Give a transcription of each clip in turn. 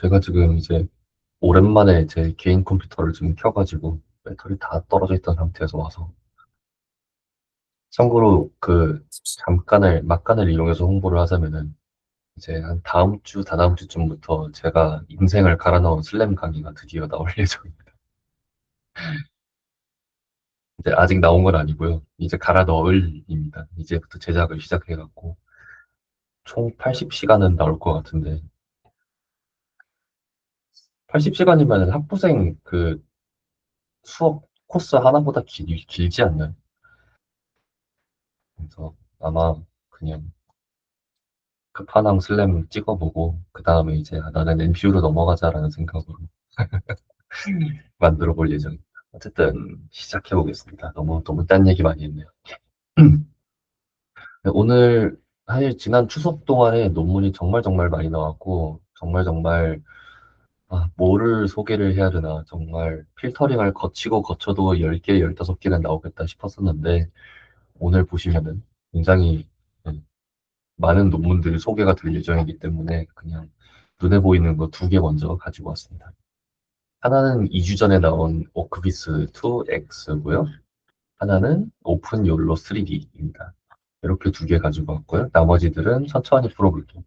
제가 지금 이제 오랜만에 제 개인 컴퓨터를 지금 켜가지고 배터리 다 떨어져 있던 상태에서 와서 참고로 막간을 이용해서 홍보를 하자면은 이제 한 다음 주, 다다음 주쯤부터 제가 인생을 갈아 넣은 슬램 강의가 드디어 나올 예정입니다. 이제 아직 나온 건 아니고요. 이제 갈아 넣을입니다. 이제부터 제작을 시작해갖고 총 80시간은 나올 것 같은데 80시간이면 학부생 수업 코스 하나보다 길지 않나요? 그래서 아마 그냥 끝판왕 슬램 찍어보고 그 다음에 이제 나는 NPU로 넘어가자라는 생각으로 만들어 볼 예정입니다. 어쨌든 시작해 보겠습니다. 너무 딴 얘기 많이 했네요. 오늘 사실 지난 추석 동안에 논문이 정말 많이 나왔고 정말 뭐를 소개를 해야 되나 정말 필터링을 거치고 거쳐도 10개, 15개는 나오겠다 싶었었는데 오늘 보시면은 굉장히 많은 논문들이 소개가 될 예정이기 때문에 그냥 눈에 보이는 거 2개 먼저 가지고 왔습니다. 하나는 2주 전에 나온 오크비스 2X고요. 하나는 오픈 욜로 3D입니다. 이렇게 2개 가지고 왔고요. 나머지들은 천천히 풀어볼게요.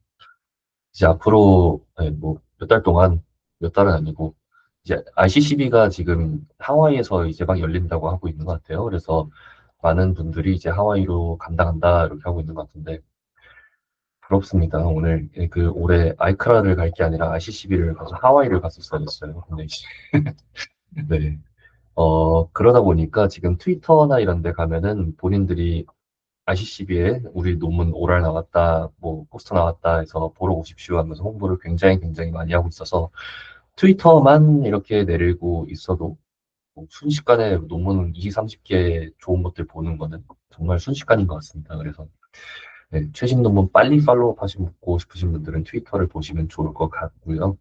이제 앞으로 뭐 몇 달 동안 몇 달은 아니고 이제 ICCB가 지금 하와이에서 이제 막 열린다고 하고 있는 것 같아요. 그래서 많은 분들이 이제 하와이로 간다 이렇게 하고 있는 것 같은데 부럽습니다. 오늘 올해 아이크라를 갈 게 아니라 ICCB를 가서 하와이를 갔었어야 했어요. 근데 네. 그러다 보니까 지금 트위터나 이런 데 가면은 본인들이 ICCB에 우리 논문 오랄 나왔다, 뭐 포스터 나왔다 해서 보러 오십시오 하면서 홍보를 굉장히 많이 하고 있어서 트위터만 이렇게 내리고 있어도 뭐 순식간에 논문 20, 30개 좋은 것들 보는 거는 정말 순식간인 것 같습니다. 그래서 네, 최신 논문 빨리 팔로우 하시고 싶으신 분들은 트위터를 보시면 좋을 것 같고요.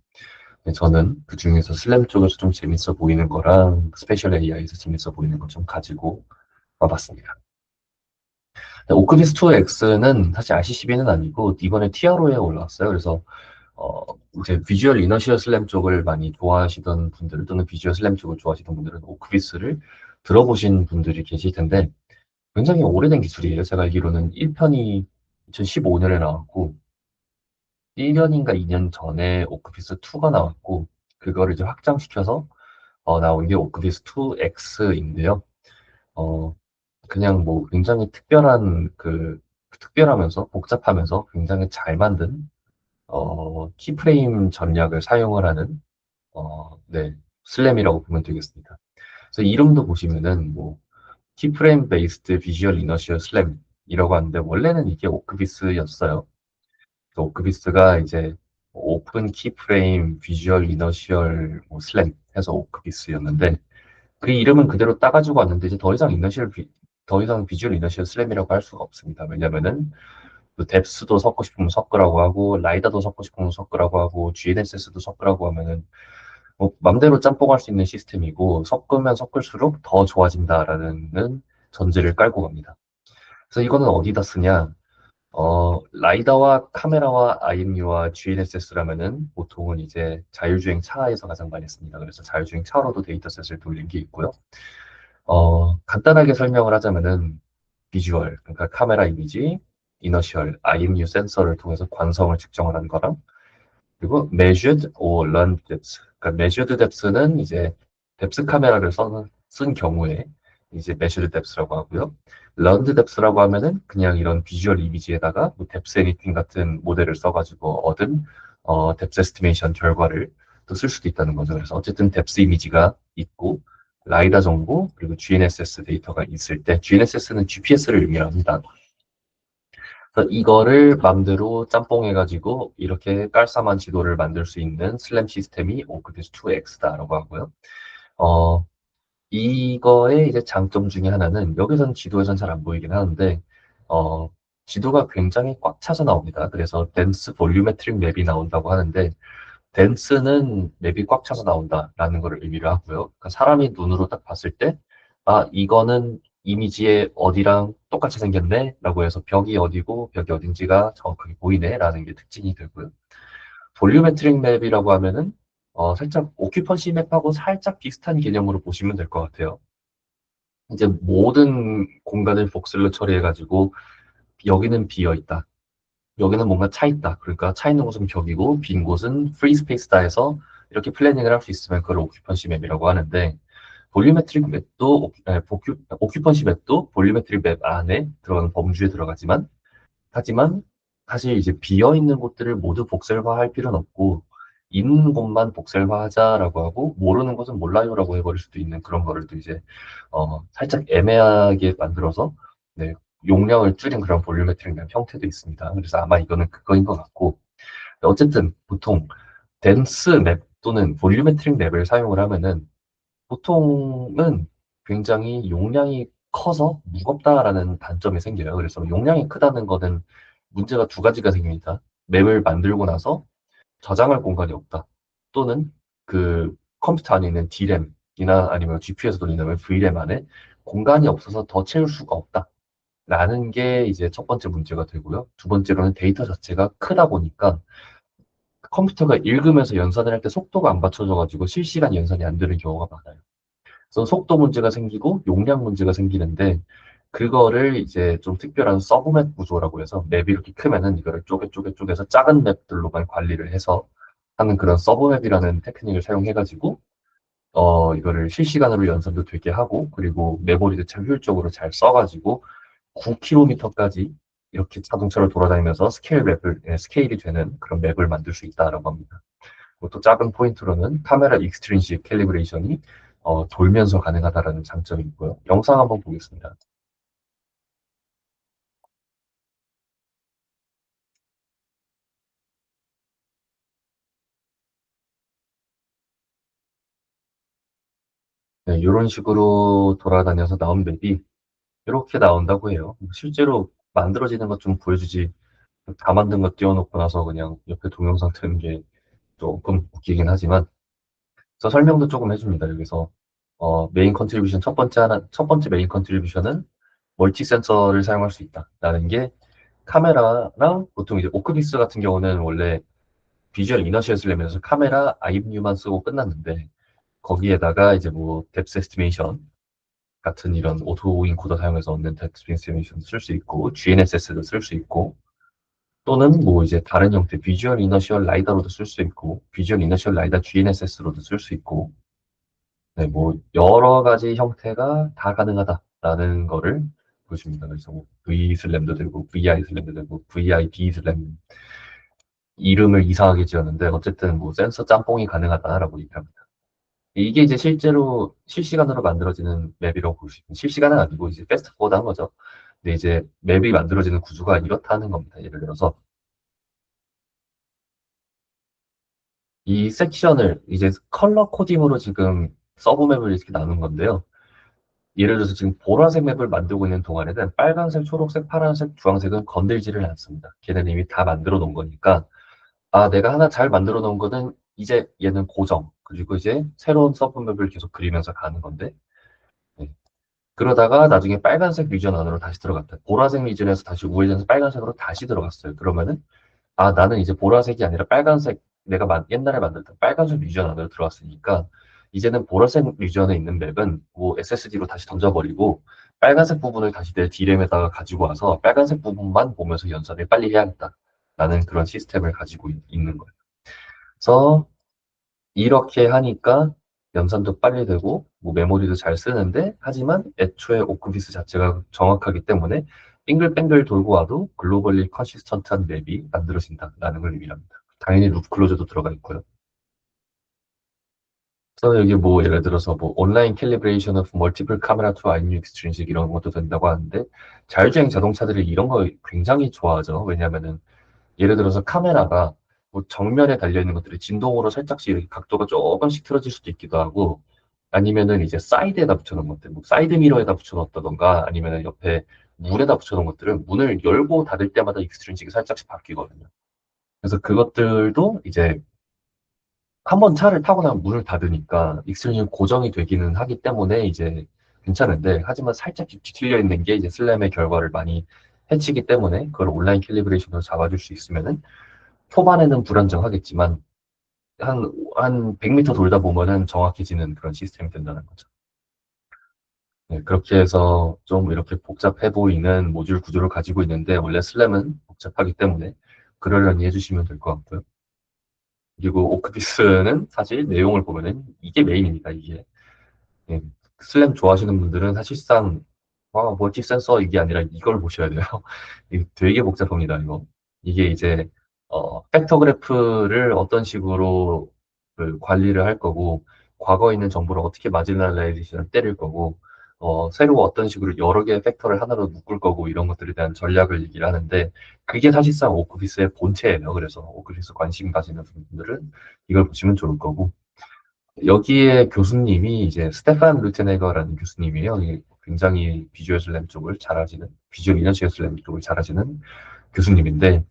네, 저는 그 중에서 슬램 쪽에서 좀 재밌어 보이는 거랑 스페셜 AI에서 재밌어 보이는 거 좀 가지고 와봤습니다. 네, 오크비스2X는 사실 RCCB는 아니고 이번에 TRO에 올라왔어요. 그래서 어, 이제 비주얼 이너셜 슬램 쪽을 많이 좋아하시던 분들 또는 비주얼 슬램 쪽을 좋아하시던 분들은 오크비스를 들어보신 분들이 계실 텐데 굉장히 오래된 기술이에요. 제가 알기로는 1편이 2015년에 나왔고 1년인가 2년 전에 오크비스 2가 나왔고 그거를 이제 확장시켜서 나온 게 오크비스 2X인데요. 어, 그냥 뭐 굉장히 특별하면서 복잡하면서 굉장히 잘 만든 키프레임 전략을 사용을 하는 네, 슬램이라고 보면 되겠습니다. 그래서 이름도 보시면은 뭐 키프레임 베이스드 비주얼 이너셜 슬램이라고 하는데 원래는 이게 오크비스였어요. 오크비스가 이제 오픈 키프레임 비주얼 이너셜 뭐 슬램 해서 오크비스였는데 그 이름은 그대로 따가지고 왔는데 이제 더 이상 비주얼 이너셜 슬램이라고 할 수가 없습니다. 왜냐면은 그 뎁스도 섞고 싶으면 섞으라고 하고 라이다도 섞고 싶으면 섞으라고 하고 GNSS도 섞으라고 하면은 뭐 맘대로 짬뽕할 수 있는 시스템이고 섞으면 섞을수록 더 좋아진다라는 전제를 깔고 갑니다. 그래서 이거는 어디다 쓰냐? 라이다와 카메라와 IMU와 GNSS라면은 보통은 이제 자율주행 차에서 가장 많이 씁니다. 그래서 자율주행 차로도 데이터셋을 돌린 게 있고요. 간단하게 설명을 하자면은 비주얼, 그러니까 카메라 이미지, 이너셜, IMU 센서를 통해서 관성을 측정을 한 거랑 그리고 measured or learned depth. 그러니까 measured depth는 이제 뎁스 카메라를 쓴 경우에 이제 measured depth라고 하고요. learned depth라고 하면은 그냥 이런 비주얼 이미지에다가 뭐 depth anything 같은 모델을 써가지고 얻은 depth estimation 결과를 또 쓸 수도 있다는 거죠. 그래서 어쨌든 depth 이미지가 있고 라이다 정보 그리고 GNSS 데이터가 있을 때 GNSS는 GPS를 의미합니다. 그래서 이거를 맘대로 짬뽕해가지고 이렇게 깔쌈한 지도를 만들 수 있는 슬램 시스템이 오크비스 2X다라고 하고요. 어, 이거의 이제 장점 중에 하나는 여기서는 지도에선 잘 안 보이긴 하는데 어, 지도가 굉장히 꽉 차서 나옵니다. 그래서 덴스 볼유메트릭 맵이 나온다고 하는데 덴스는 맵이 꽉 차서 나온다라는 것을 의미를 하고요. 그러니까 사람이 눈으로 딱 봤을 때, 아, 이거는 이미지에 어디랑 똑같이 생겼네? 라고 해서 벽이 어디고 벽이 어딘지가 정확하게 보이네? 라는 게 특징이 되고요. 볼륨메트릭 맵이라고 하면은 살짝 오큐펀시 맵하고 살짝 비슷한 개념으로 보시면 될 것 같아요. 이제 모든 공간을 복슬로 처리해가지고 여기는 비어 있다. 여기는 뭔가 차 있다. 그러니까 차 있는 곳은 벽이고 빈 곳은 프리 스페이스다 해서 이렇게 플래닝을 할 수 있으면 그걸 오큐펀시 맵이라고 하는데 볼륨메트릭 맵도 오큐펀시 맵도 볼륨메트릭 맵 안에 들어가는 범주에 들어가지만 하지만 사실 이제 비어 있는 곳들을 모두 복셀화할 필요는 없고 있는 곳만 복셀화하자라고 하고 모르는 것은 몰라요라고 해버릴 수도 있는 그런 거를 또 이제 살짝 애매하게 만들어서 네, 용량을 줄인 그런 볼륨메트릭 맵 형태도 있습니다. 그래서 아마 이거는 그거인 것 같고 어쨌든 보통 덴스 맵 또는 볼륨메트릭 맵을 사용을 하면은 보통은 굉장히 용량이 커서 무겁다라는 단점이 생겨요. 그래서 용량이 크다는 거는 문제가 두 가지가 생깁니다. 맵을 만들고 나서 저장할 공간이 없다. 또는 그 컴퓨터 안에 있는 D램이나 아니면 GPU에서 돌린다면 V램 안에 공간이 없어서 더 채울 수가 없다. 라는 게 이제 첫 번째 문제가 되고요. 두 번째로는 데이터 자체가 크다 보니까 컴퓨터가 읽으면서 연산을 할 때 속도가 안 받쳐져가지고 실시간 연산이 안 되는 경우가 많아요. 그래서 속도 문제가 생기고 용량 문제가 생기는데 그거를 이제 좀 특별한 서브맵 구조라고 해서 맵이 이렇게 크면은 이거를 쪼개서 작은 맵들로만 관리를 해서 하는 그런 서브맵이라는 테크닉을 사용해가지고 이거를 실시간으로 연산도 되게 하고 그리고 메모리도 참 효율적으로 잘 써가지고 9km까지 이렇게 자동차로 돌아다니면서 스케일이 되는 그런 맵을 만들 수 있다라고 합니다. 또 작은 포인트로는 카메라 익스트린식 캘리브레이션이 돌면서 가능하다라는 장점이 있고요. 영상 한번 보겠습니다. 네, 이런 식으로 돌아다녀서 나온 맵이 이렇게 나온다고 해요. 실제로 만들어지는 것 좀 보여주지 다 만든 거 띄워놓고 나서 그냥 옆에 동영상 트는 게 조금 웃기긴 하지만 저 설명도 조금 해줍니다. 여기서 메인 컨트리뷰션 첫 번째 메인 컨트리뷰션은 멀티 센서를 사용할 수 있다라는 게 카메라랑 보통 이제 오크비스 같은 경우는 원래 비주얼 이너시에스 램에서 카메라 아이뷰만 쓰고 끝났는데 거기에다가 이제 뭐 뎁스 에스티메이션 같은 이런 오토 인코더 사용해서 얻는 뎁스 에스티메이션 쓸 수 있고 GNSS도 쓸 수 있고 또는 뭐 이제 다른 형태 비주얼 이너셜 라이다로도 쓸 수 있고 비주얼 이너셜 라이다 GNSS로도 쓸 수 있고 네, 뭐 여러 가지 형태가 다 가능하다라는 거를 보여줍니다. 그래서 뭐 V 슬램도 되고 VI 슬램도 되고 VID 슬램 이름을 이상하게 지었는데 어쨌든 뭐 센서 짬뽕이 가능하다라고 얘기합니다. 이게 이제 실제로 실시간으로 만들어지는 맵이라고 볼 수 있고 실시간은 아니고 이제 패스트포워드 한 거죠. 근데 이제 맵이 만들어지는 구조가 이렇다는 겁니다. 예를 들어서 이 섹션을 이제 컬러 코딩으로 지금 서브 맵을 이렇게 나눈 건데요. 예를 들어서 지금 보라색 맵을 만들고 있는 동안에는 빨간색, 초록색, 파란색, 주황색은 건들지를 않습니다. 걔네는 이미 다 만들어 놓은 거니까 아, 내가 하나 잘 만들어 놓은 거는 이제 얘는 고정. 그리고 이제 새로운 서브맵을 계속 그리면서 가는 건데, 네. 그러다가 나중에 빨간색 리전 안으로 다시 들어갔다. 보라색 리전에서 다시 우회전해서 빨간색으로 다시 들어갔어요. 그러면은, 아, 나는 이제 보라색이 아니라 빨간색, 옛날에 만들던 빨간색 리전 안으로 들어왔으니까, 이제는 보라색 리전에 있는 맵은 뭐 SSD로 다시 던져버리고, 빨간색 부분을 다시 내 D램에다가 가지고 와서 빨간색 부분만 보면서 연산을 빨리 해야겠다. 라는 그런 시스템을 가지고 있는 거예요. 그래서 이렇게 하니까 연산도 빨리 되고 뭐 메모리도 잘 쓰는데 하지만 애초에 오크비스 자체가 정확하기 때문에 빙글빙글 돌고 와도 글로벌리 컨시스턴트한 맵이 만들어진다라는 걸 의미합니다. 당연히 루프 클로저도 들어가 있고요. 그래서 여기 뭐 예를 들어서 뭐 온라인 캘리브레이션 오브 멀티플 카메라 투 아이뉴 익스트린식 이런 것도 된다고 하는데 자율주행 자동차들이 이런 거 굉장히 좋아하죠. 왜냐하면은 예를 들어서 카메라가 뭐 정면에 달려 있는 것들이 진동으로 살짝씩 이렇게 각도가 조금씩 틀어질 수도 있기도 하고 아니면은 이제 사이드에다 붙여놓은 것들, 뭐 사이드 미러에다 붙여놓다던가 아니면은 옆에 문에다 붙여놓은 것들은 문을 열고 닫을 때마다 익스트린식이 살짝씩 바뀌거든요. 그래서 그것들도 이제 한번 차를 타고 나면 문을 닫으니까 익스트린식 고정이 되기는 하기 때문에 이제 괜찮은데 하지만 살짝 뒤틀려 있는 게 이제 슬램의 결과를 많이 해치기 때문에 그걸 온라인 캘리브레이션으로 잡아줄 수 있으면은 초반에는 불안정하겠지만 한 100m 돌다 보면은 정확해지는 그런 시스템이 된다는 거죠. 네, 그렇게 해서 좀 이렇게 복잡해 보이는 모듈 구조를 가지고 있는데 원래 슬램은 복잡하기 때문에 그러려니 해주시면 될 것 같고요. 그리고 오크비스는 사실 내용을 보면은 이게 메인입니다. 이게 예, 슬램 좋아하시는 분들은 사실상 와 멀티 센서 이게 아니라 이걸 보셔야 돼요. 이게 되게 복잡합니다. 이거 이게 이제 팩터 그래프를 어떤 식으로 그 관리를 할 거고 과거에 있는 정보를 어떻게 마지널라이제이션을 때릴 거고 새로 어떤 식으로 여러 개의 팩터를 하나로 묶을 거고 이런 것들에 대한 전략을 얘기를 하는데 그게 사실상 오크비스의 본체예요. 그래서 오크비스 관심 가지는 분들은 이걸 보시면 좋을 거고 여기에 교수님이 이제 스테판 루테네거라는 교수님이에요. 이 굉장히 비주얼 슬램 쪽을 잘하시는, 비주얼 이너지어 슬램 쪽을 잘하시는 교수님인데,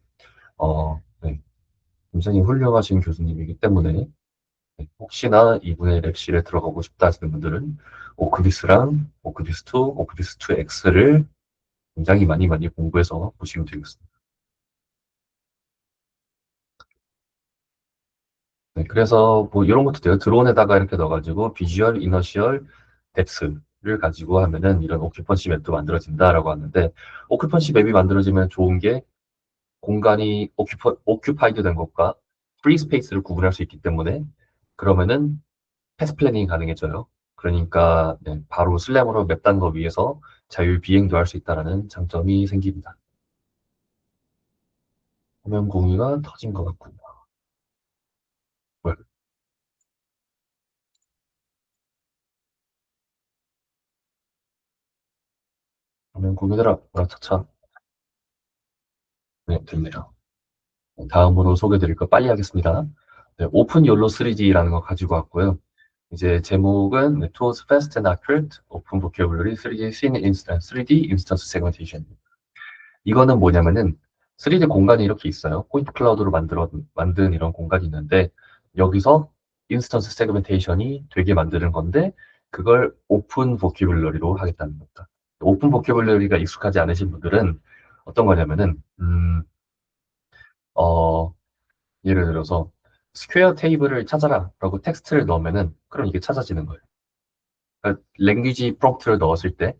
네, 굉장히 훌륭하신 교수님이기 때문에, 네, 혹시나 이분의 랩실에 들어가고 싶다 하시는 분들은, 오크비스랑 오크비스2, 오크비스2X를 굉장히 많이 많이 공부해서 보시면 되겠습니다. 네, 그래서 뭐 이런 것도 돼요. 드론에다가 이렇게 넣어가지고 비주얼, 이너셜, 뎁스를 가지고 하면은 이런 오큐펀시 맵도 만들어진다라고 하는데 오큐펀시 맵이 만들어지면 좋은 게 공간이 오큐파이드 된 것과 프리 스페이스를 구분할 수 있기 때문에 그러면은 패스 플래닝이 가능해져요. 그러니까 네, 바로 슬램으로 맵 단 거 위에서 자율 비행도 할 수 있다라는 장점이 생깁니다. 화면 공유가 터진 것 같군요. 왜? 화면 공유더라. 아, 차차. 네, 됐네요. 다음으로 소개드릴 거 빨리 하겠습니다. 네, 오픈 욜로 3D라는 거 가지고 왔고요. 이제 제목은 Towards Fast and Accurate Open Vocabulary 3D Scene Instance, 3D Instance Segmentation. 이거는 뭐냐면은 3D 공간이 이렇게 있어요. 포인트 클라우드로 만든 이런 공간이 있는데 여기서 인스턴스 세그멘테이션이 되게 만드는 건데 그걸 오픈 보큐블러리로 하겠다는 겁니다. 오픈 보큐블러리가 익숙하지 않으신 분들은 어떤 거냐면은 어, 예를 들어서 스퀘어 테이블을 찾아라라고 텍스트를 넣으면은 그럼 이게 찾아지는 거예요. 그러니까 랭귀지 프롬프트를 넣었을 때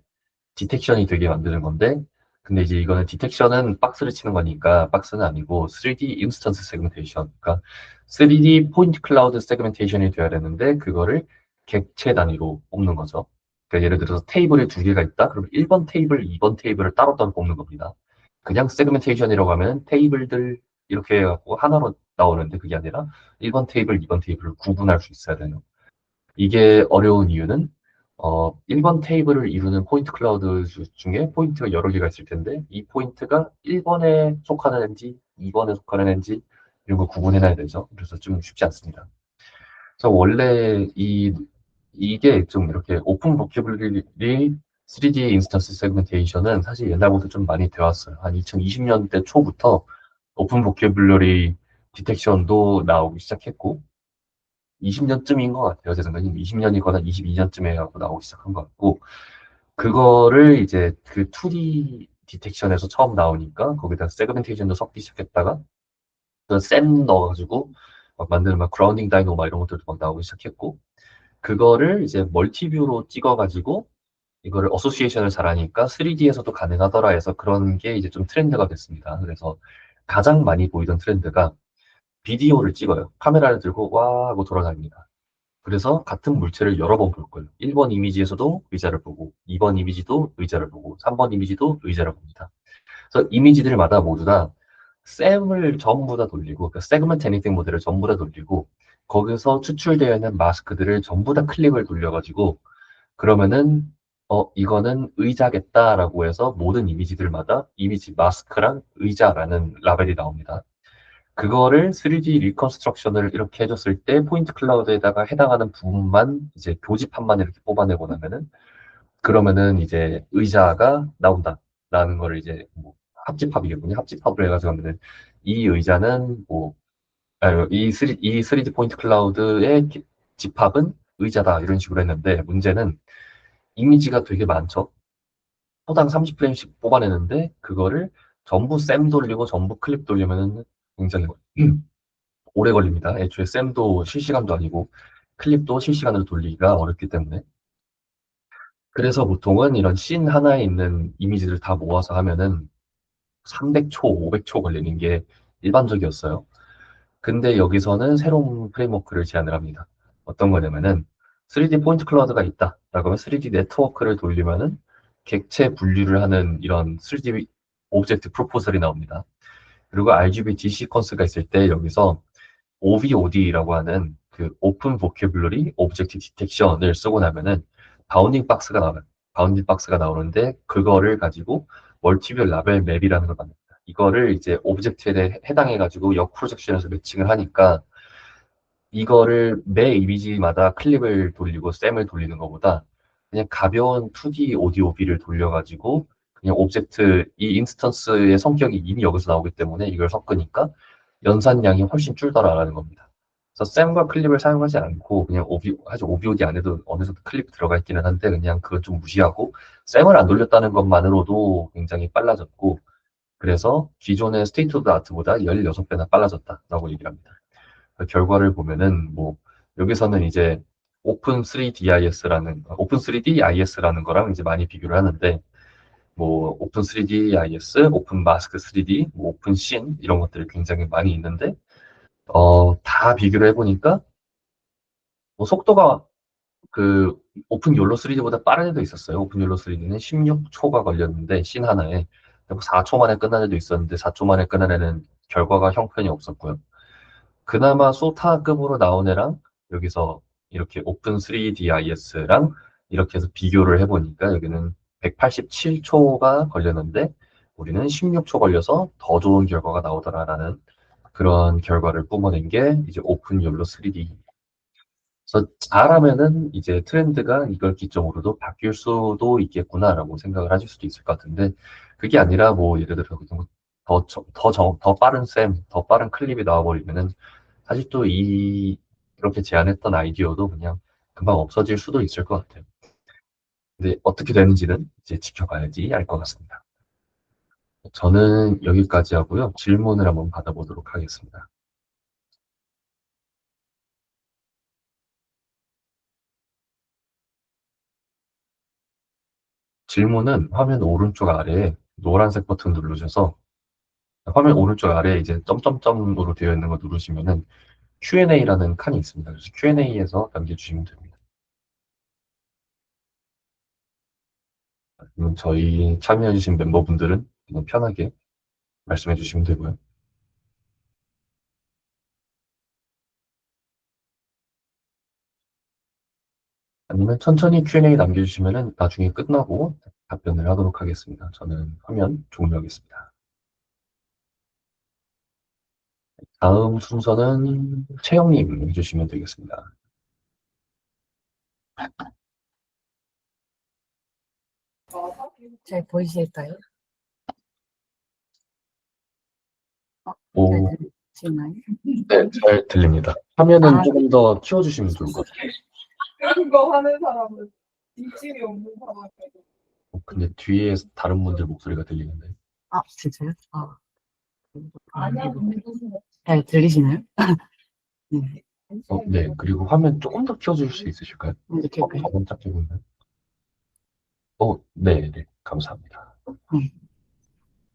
디텍션이 되게 만드는 건데 근데 이제 이거는 디텍션은 박스를 치는 거니까 박스는 아니고 3D 인스턴스 세그멘테이션 그러니까 3D 포인트 클라우드 세그멘테이션이 돼야 되는데 그거를 객체 단위로 뽑는 거죠. 그러니까 예를 들어서 테이블이 두 개가 있다? 그럼 1번 테이블, 2번 테이블을 따로따로 뽑는 겁니다. 그냥 세그멘테이션이라고 하면 테이블들 이렇게 해갖고 하나로 나오는데 그게 아니라 1번 테이블, 2번 테이블을 구분할 수 있어야 되는 이게 어려운 이유는 1번 테이블을 이루는 포인트 클라우드 중에 포인트가 여러 개가 있을 텐데 이 포인트가 1번에 속하는 앤지 2번에 속하는 앤지 이런 거 구분해놔야 되죠. 그래서 좀 쉽지 않습니다. 그래서 원래 이게 좀 이렇게 오픈 보큐블리 3D 인스턴스 세그멘테이션은 사실 옛날부터 좀 많이 되어 왔어요. 한 2020년대 초부터 오픈 보큐블러리 디텍션도 나오기 시작했고 20년쯤인 것 같아요. 제 생각에 20년이거나 22년쯤에 하고 나오기 시작한 것 같고 그거를 이제 그 2D 디텍션에서 처음 나오니까 거기다 세그멘테이션도 섞기 시작했다가 그샘 넣어가지고 막 만드는 막 그라운딩 다이노 막 이런 것들도 막 나오기 시작했고 그거를 이제 멀티뷰로 찍어가지고 이거를 어소시에이션을 잘하니까 3D에서도 가능하더라 해서 그런 게 이제 좀 트렌드가 됐습니다. 그래서 가장 많이 보이던 트렌드가 비디오를 찍어요. 카메라를 들고 와 하고 돌아다닙니다. 그래서 같은 물체를 여러 번 볼 거예요. 1번 이미지에서도 의자를 보고, 2번 이미지도 의자를 보고, 3번 이미지도 의자를 봅니다. 그래서 이미지들마다 모두 다 셈을 전부 다 돌리고, 그러니까 세그먼트 애니팅 모델을 전부 다 돌리고, 거기서 추출되어 있는 마스크들을 전부 다 클릭을 돌려가지고, 그러면은, 이거는 의자겠다라고 해서 모든 이미지들마다 이미지 마스크랑 의자라는 라벨이 나옵니다. 그거를 3D 리컨스트럭션을 이렇게 해줬을 때 포인트 클라우드에다가 해당하는 부분만 이제 교집합만 이렇게 뽑아내고 나면은 그러면은 이제 의자가 나온다라는 거를 이제 뭐 합집합이겠군요. 합집합을 해가지고 하면은 이 의자는 뭐 이 3D 포인트 클라우드의 집합은 의자다 이런 식으로 했는데 문제는 이미지가 되게 많죠. 초당 30프레임씩 뽑아내는데 그거를 전부 샘 돌리고 전부 클립 돌리면은 굉장히 오래 걸립니다. 애초에 쌤도 실시간도 아니고 클립도 실시간으로 돌리기가 어렵기 때문에. 그래서 보통은 이런 씬 하나에 있는 이미지를 다 모아서 하면은 300초, 500초 걸리는 게 일반적이었어요. 근데 여기서는 새로운 프레임워크를 제안을 합니다. 어떤 거냐면은 3D 포인트 클라우드가 있다. 라고 하면 3D 네트워크를 돌리면은 객체 분류를 하는 이런 3D 오브젝트 프로포설이 나옵니다. 그리고 RGB 시퀀스가 있을 때 여기서 OVOD라고 하는 그 오픈 보캐블러리 오브젝트 디텍션을 쓰고 나면은 바운딩 박스가 나와요. 바운딩 박스가 나오는데 그거를 가지고 멀티뷰 라벨 맵이라는 걸 만듭니다. 이거를 이제 오브젝트에 해당해 가지고 역 프로젝션에서 매칭을 하니까 이거를 매 이미지마다 클립을 돌리고 쌤을 돌리는 것보다 그냥 가벼운 2D 오디오비를 돌려가지고 그냥 오브젝트 이 인스턴스의 성격이 이미 여기서 나오기 때문에 이걸 섞으니까 연산량이 훨씬 줄더라라는 겁니다. 그래서 쌤과 클립을 사용하지 않고 그냥 사실 오비오디 안에도 어느 정도 클립 들어가 있기는 한데 그냥 그건 좀 무시하고 쌤을 안 돌렸다는 것만으로도 굉장히 빨라졌고 그래서 기존의 스테이트 오브 아트보다 16배나 빨라졌다라고 얘기를 합니다. 그 결과를 보면은 뭐 여기서는 이제 오픈 3D IS라는 거랑 이제 많이 비교를 하는데 뭐 오픈 3D IS, 오픈 마스크 3D, 뭐 오픈 씬 이런 것들이 굉장히 많이 있는데 다 비교를 해보니까 뭐 속도가 그 오픈 욜로 3D보다 빠른 애도 있었어요. 오픈 욜로 3D는 16초가 걸렸는데 씬 하나에 4초 만에 끝난 애도 있었는데 4초 만에 끝난 애는 결과가 형편이 없었고요. 그나마 소타급으로 나온 애랑 여기서 이렇게 오픈 3DIS랑 이렇게 해서 비교를 해보니까 여기는 187초가 걸렸는데 우리는 16초 걸려서 더 좋은 결과가 나오더라라는 그런 결과를 뿜어낸 게 이제 오픈 욜로 3D. 그래서 잘하면은 이제 트렌드가 이걸 기점으로도 바뀔 수도 있겠구나라고 생각을 하실 수도 있을 것 같은데 그게 아니라 뭐 예를 들어 더 빠른 셈, 더 빠른 클립이 나와버리면은 사실 또 이렇게 제안했던 아이디어도 그냥 금방 없어질 수도 있을 것 같아요. 근데 어떻게 되는지는 이제 지켜봐야지 알 것 같습니다. 저는 여기까지 하고요. 질문을 한번 받아보도록 하겠습니다. 질문은 화면 오른쪽 아래에 노란색 버튼 누르셔서 화면 오른쪽 아래에 이제 점점점으로 되어 있는 거 누르시면은 Q&A라는 칸이 있습니다. 그래서 Q&A에서 남겨주시면 됩니다. 그러면 저희 참여해주신 멤버분들은 그냥 편하게 말씀해 주시면 되고요. 아니면 천천히 Q&A 남겨주시면은 나중에 끝나고 답변을 하도록 하겠습니다. 저는 화면 종료하겠습니다. 다음 순서는 채영님 해주시면 되겠습니다. 잘 보이실까요? 잘 오, 들리시나요? 네, 잘 들립니다. 화면은 아, 조금 더 키워주시면 좋을 것 같아요. 그런 거 하는 사람은 인심이 없는 사람이고. 근데 뒤에 다른 분들 목소리가 들리는데. 진짜요? 아니야, 잘 들리시나요? 네, 네, 그리고 화면 조금 더 키워주실 수 있으실까요? 이렇게 할까요? 저번 짝게 보이나요? 네, 네, 감사합니다. 네.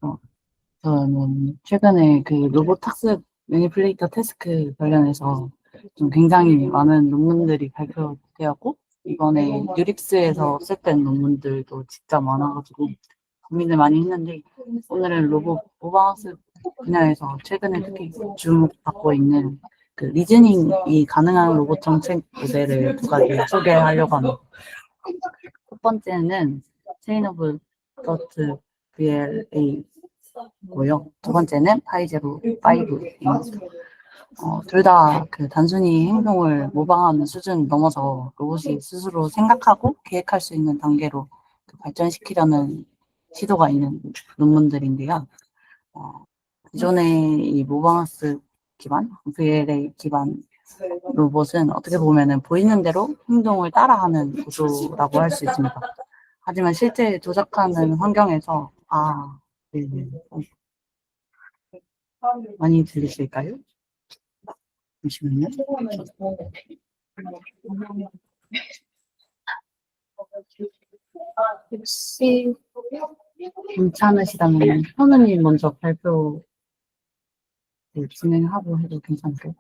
어, 저는 최근에 그 로봇 학습 매니플레이터 태스크 관련해서 좀 굉장히 많은 논문들이 발표되었고, 이번에 뉴릭스에서 썼던 논문들도 진짜 많아가지고 고민을 많이 했는데, 오늘은 로봇 모방학습 분야에서 최근에 특히 주목받고 있는 그 리즈닝이 가능한 로봇 정책 모델을 두 가지 소개하려고 합니다. 첫 번째는 체인 오브 더트 VLA고요. 두 번째는 파이제로 5입니다. 둘 다 그 단순히 행동을 모방하는 수준 넘어서 로봇이 스스로 생각하고 계획할 수 있는 단계로 그 발전시키려는 시도가 있는 논문들인데요. 기존의 이 모방학습 기반, VLA 기반 로봇은 어떻게 보면은 보이는 대로 행동을 따라하는 구조라고 할 수 있습니다. 하지만 실제 조작하는 환경에서 네, 네. 많이 들리실까요? 잠시만요. 혹시 괜찮으시다면 현우님 먼저 발표 진행하고 해도 괜찮을까요?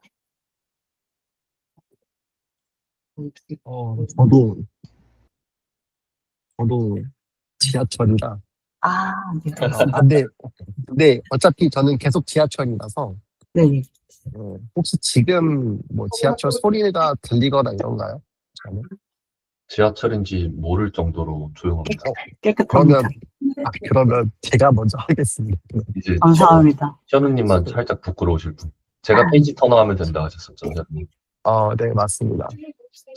저도 지하철이라. 네, 알겠습니다. 근데 어차피 저는 계속 지하철이라서, 네, 혹시 지금 뭐 지하철 소리가 들리거나 이런가요? 저는? 지하철인지 모를 정도로 조용합니다. 깨끗합니다. 그러면 제가 먼저 하겠습니다. 이제 감사합니다. 현우님만 살짝 부끄러우실 분. 제가 페이지 터너하면 된다 하셨었죠, 현우님. 네, 맞습니다.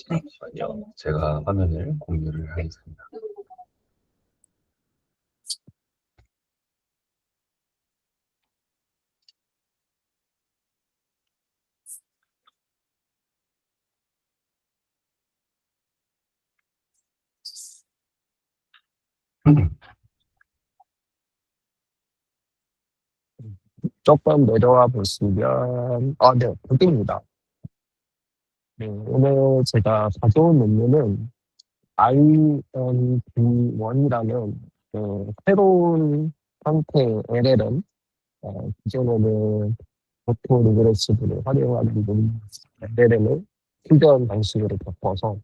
잠시만요. 제가 화면을 공유를 하겠습니다. 조금 내려와 보시면, 네, 여기입니다. 네, 오늘 제가 가져온 논문은 INV1이라는 새로운 형태의 LLM, 기존에는 오토 리그레시브를 활용하는 LLM을 퓨전 방식으로 바꿔서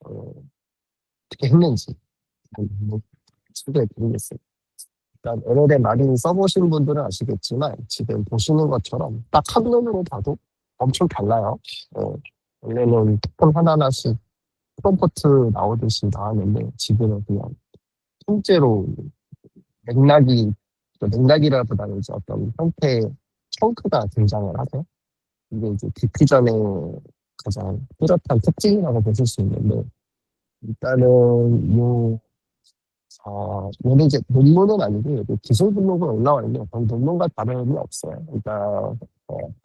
어떻게 했는지 한번 소개해 드리겠습니다. 일단 LLM 많이 써보신 분들은 아시겠지만 지금 보시는 것처럼 딱 한눈으로 봐도 엄청 달라요. 원래는 폰 하나하나씩 프롬프트 나오듯이 나왔는데 지금은 그냥 통째로 맥락이라보다는 이제 어떤 형태의 청크가 등장을 하죠. 이게 이제 디퓨전의 가장 뚜렷한 특징이라고 보실 수 있는데, 일단은 얘는 이제 논문은 아니고 여기 기술 블록은 올라와 있는데 거의 논문과 다름이 없어요. 그러니까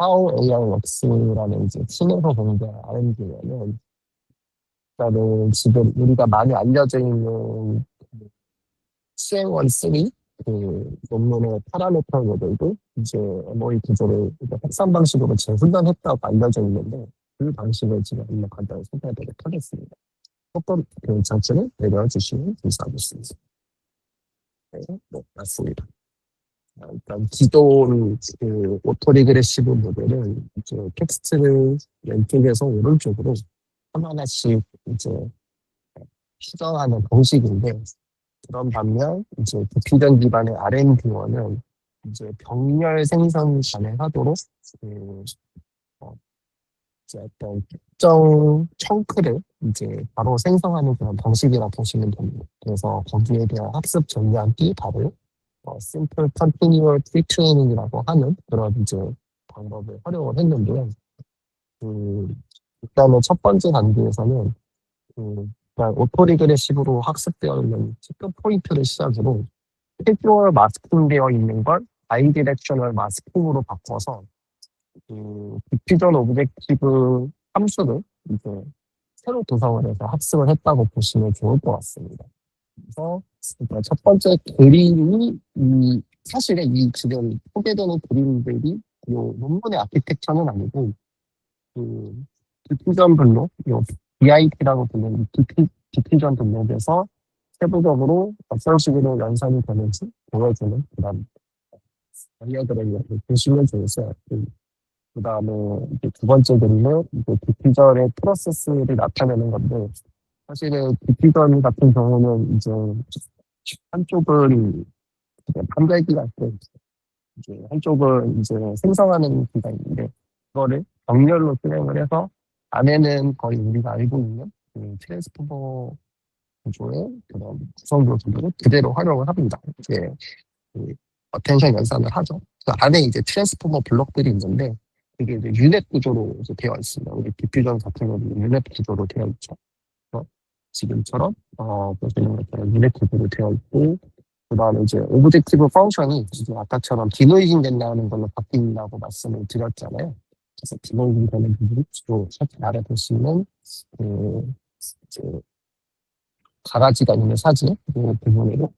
How AI Works라는 이제 팀에서 공개한 R&D는 일단은 지금 우리가 많이 알려져 있는 CM13 그 논문의 파라미터 모델도 이제 MOE 구조를 확산 방식으로 재훈련했다고 알려져 있는데 그 방식을 지금 한번 간단히 소개해보도록 하겠습니다. 첫 번째 그 전체를 내려주시면 감사하겠습니다. 네, 맞습니다. 일단 기존 그 오토리그레시브 모델은 이제 텍스트를 왼쪽에서 오른쪽으로 하나하나씩 이제 수정하는 방식인데, 그런 반면 이제 디퓨전 기반의 RMV1은 이제 병렬 생성 가능하도록 그 이제 어떤 특정 청크를 이제 바로 생성하는 그런 방식이라 보시면 됩니다. 그래서 거기에 대한 학습 전략이 바로 Simple Continual Pre-training이라고 하는 그런 이제 방법을 활용을 했는데요. 일단은 첫 번째 단계에서는 그냥 오토리그레시브로 학습되어 있는 체크 포인트를 시작으로 캐주얼 마스킹되어 있는 걸 바이디렉셔널 마스킹으로 바꿔서 디퓨전 오브젝티브 함수를 이제 새로 구성을 해서 학습을 했다고 보시면 좋을 것 같습니다. 그래서 일단 첫 번째 그림이 사실은 이 지금 소개되는 그림들이 이 논문의 아키텍처는 아니고 디퓨전 블록, DIP라고 불리는 디퓨전 블록에서 세부적으로 어떤 식으로 연산이 되는지 보여주는 그런 영역을 보시면 좋으세요. 그 다음에 두 번째 그림은 디퓨전의 프로세스를 나타내는 건데, 사실은 디퓨전 같은 경우는 이제 한쪽은 판별기가 있고, 이제 한쪽은 이제 생성하는 기가 있는데, 그거를 병렬로 실행을 해서 안에는 거의 우리가 알고 있는 트랜스포머 구조의 그런 구성 요소들을 그대로 활용을 합니다. 이제 어텐션 연산을 하죠. 그 안에 이제 트랜스포머 블록들이 있는데 이게 이제 유넷 구조로 이제 되어 있습니다. 우리 디퓨전 같은 경우는 유넷 구조로 되어 있죠. 지금처럼 보시는 것처럼 유넷 구조로 되어 있고, 그 다음에 이제 오브젝티브 펑션이 이제 아까처럼 디노이징 된다는 걸로 바뀐다고 말씀을 드렸잖아요. 그래서 디노이징 되는 부분이 주로 살짝 아래 보시면 이제 가라지가 있는 사진 그 부분으로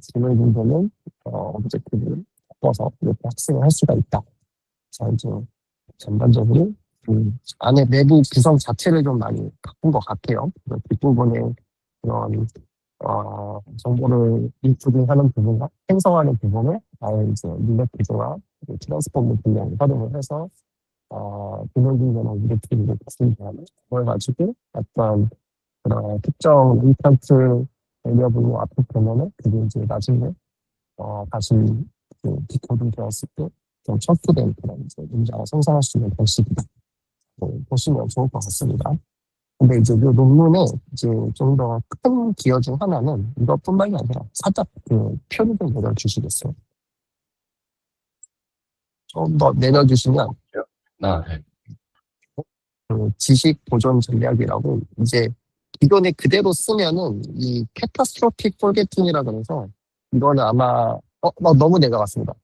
디노이징 되는 오브젝티브를 바꿔서 이렇게 학습을 할 수가 있다. 자, 이제 전반적으로 안에 내부 구성 자체를 좀 많이 바꾼 것 같아요. 뒷부분에 그런 정보를 인풋하는 부분과 생성하는 부분을 아예 이제 릴렛 구조와 트랜스포머 분량을 활용을 해서 비널빙변을 이렇게 바꾼 다음에 그걸 가지고 어떤 그런 특정 인스턴트 레이어블로 앞에 보면은 그게 이제 나중에 다시 디코딩 되었을 때 좀 척수된 그런 이제 문장을 생성할 수 있는 방식이다. 보시면 좋을 것 같습니다. 근데 이제 이 논문에 이제 좀 더 큰 기여 중 하나는 이것뿐만이 아니라 살짝 표를 좀 내려주시겠어요? 좀 더 내려주시면 네. 지식 보존 전략이라고 이제 기존에 그대로 쓰면은 이 캐타스트로픽 폴게팅이라 그래서 이거는 아마 너무 내려갔습니다.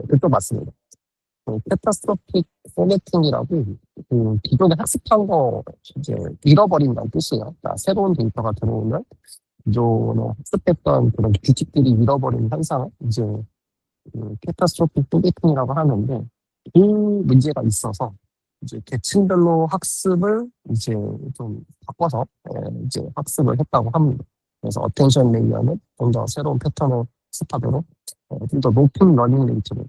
그쪽 맞습니다. 캐타스트로픽 포매팅이라고 기존에 학습한 거 이제 잃어버린다는 뜻이에요. 그러니까 새로운 데이터가 들어오면 기존에 학습했던 그런 규칙들이 잃어버리는 현상을 이제 캐타스트로픽 포매팅이라고 하는데 그 문제가 있어서 이제 계층별로 학습을 이제 좀 바꿔서 이제 학습을 했다고 합니다. 그래서 어텐션 레이어는 좀 더 새로운 패턴을 학습하도록 좀 더 높은 러닝 레이트를